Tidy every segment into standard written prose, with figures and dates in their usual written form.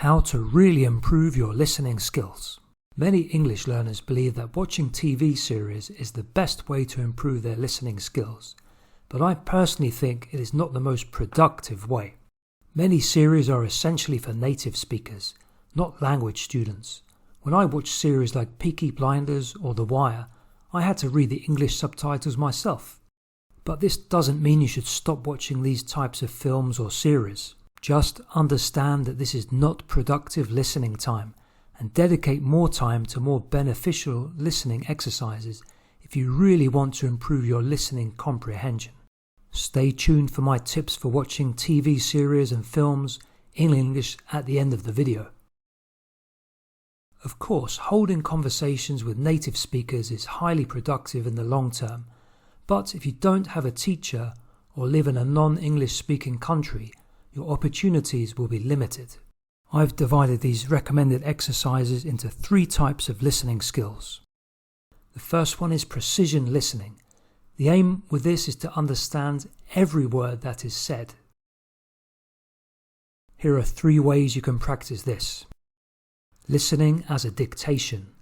How to really improve your listening skills. Many English learners believe that watching TV series is the best way to improve their listening skills, but I personally think it is not the most productive way. Many series are essentially for native speakers, not language students. When I watch series like Peaky Blinders or The Wire, I had to read the English subtitles myself. But this doesn't mean you should stop watching these types of films or series. Just understand that this is not productive listening time, and dedicate more time to more beneficial listening exercises if you really want to improve your listening comprehension. Stay tuned for my tips for watching TV series and films in English at the end of the video. Of course, holding conversations with native speakers is highly productive in the long term, but if you don't have a teacher or live in a non-English speaking country, your opportunities will be limited. I've divided these recommended exercises into 3 types of listening skills. The first one is precision listening. The aim with this is to understand every word that is said. Here are 3 ways you can practice this. Listening as a dictation.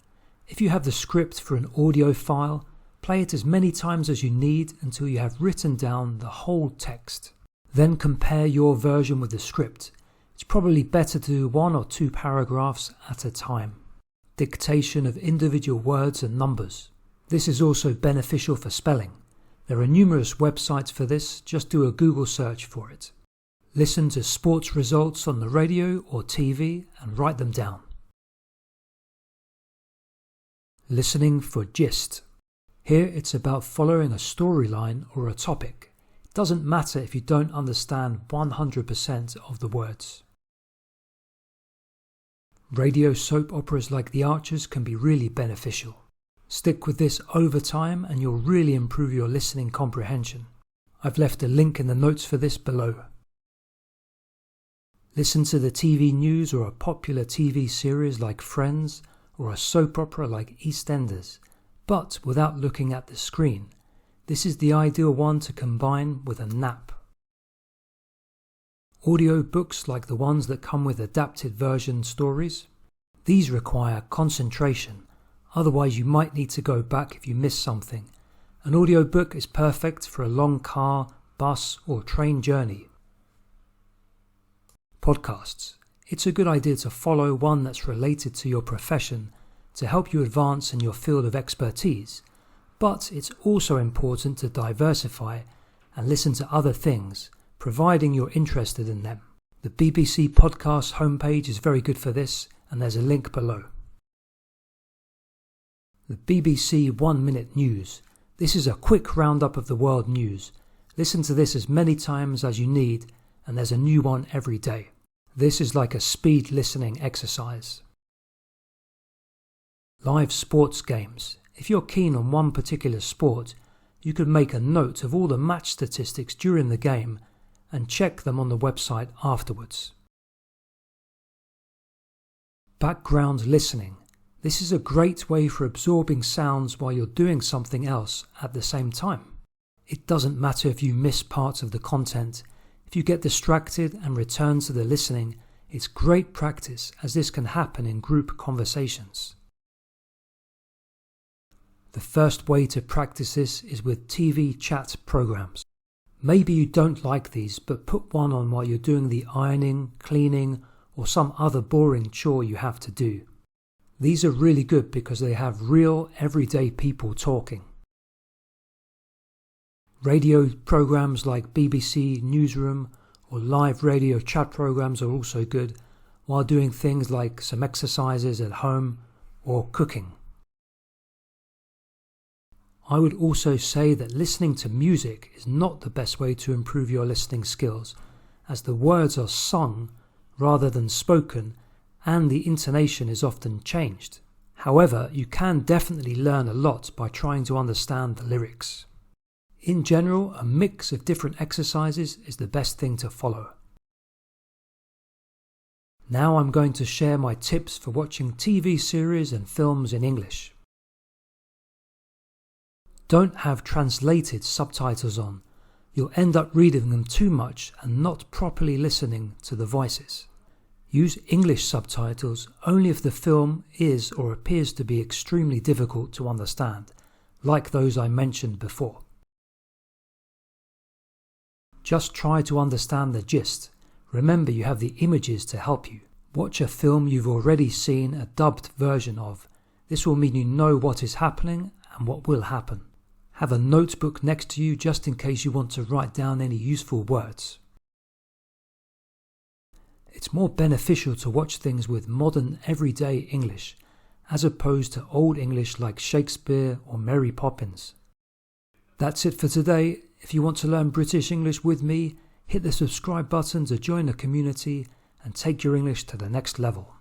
If you have the script for an audio file, play it as many times as you need until you have written down the whole text. Then compare your version with the script. It's probably better to do 1 or 2 paragraphs at a time. Dictation of individual words and numbers. This is also beneficial for spelling. There are numerous websites for this, just do a Google search for it. Listen to sports results on the radio or TV and write them down. Listening for gist. Here it's about following a storyline or a topic. It doesn't matter if you don't understand 100% of the words. Radio soap operas like The Archers can be really beneficial. Stick with this over time and you'll really improve your listening comprehension. I've left a link in the notes for this below. Listen to the TV news or a popular TV series like Friends or a soap opera like EastEnders, but without looking at the screen. This is the ideal one to combine with a nap. Audio books like the ones that come with adapted version stories. These require concentration, otherwise you might need to go back if you miss something. An audiobook is perfect for a long car, bus or train journey. Podcasts. It's a good idea to follow one that's related to your profession to help you advance in your field of expertise, but it's also important to diversify and listen to other things, providing you're interested in them. The BBC podcast homepage is very good for this, and there's a link below. The BBC 1 Minute News. This is a quick roundup of the world news. Listen to this as many times as you need, and there's a new one every day. This is like a speed listening exercise. Live sports games. If you're keen on one particular sport, you could make a note of all the match statistics during the game and check them on the website afterwards. Background listening. This is a great way for absorbing sounds while you're doing something else at the same time. It doesn't matter if you miss parts of the content. If you get distracted and return to the listening, it's great practice as this can happen in group conversations. The first way to practice this is with TV chat programs. Maybe you don't like these, but put one on while you're doing the ironing, cleaning, or some other boring chore you have to do. These are really good because they have real, everyday people talking. Radio programs like BBC Newsroom or live radio chat programs are also good while doing things like some exercises at home or cooking. I would also say that listening to music is not the best way to improve your listening skills, as the words are sung rather than spoken and the intonation is often changed. However, you can definitely learn a lot by trying to understand the lyrics. In general, a mix of different exercises is the best thing to follow. Now I'm going to share my tips for watching TV series and films in English. Don't have translated subtitles on. You'll end up reading them too much and not properly listening to the voices. Use English subtitles only if the film is or appears to be extremely difficult to understand, like those I mentioned before. Just try to understand the gist. Remember, you have the images to help you. Watch a film you've already seen a dubbed version of. This will mean you know what is happening and what will happen. Have a notebook next to you just in case you want to write down any useful words. It's more beneficial to watch things with modern everyday English as opposed to old English like Shakespeare or Mary Poppins. That's it for today. If you want to learn British English with me, hit the subscribe button to join the community and take your English to the next level.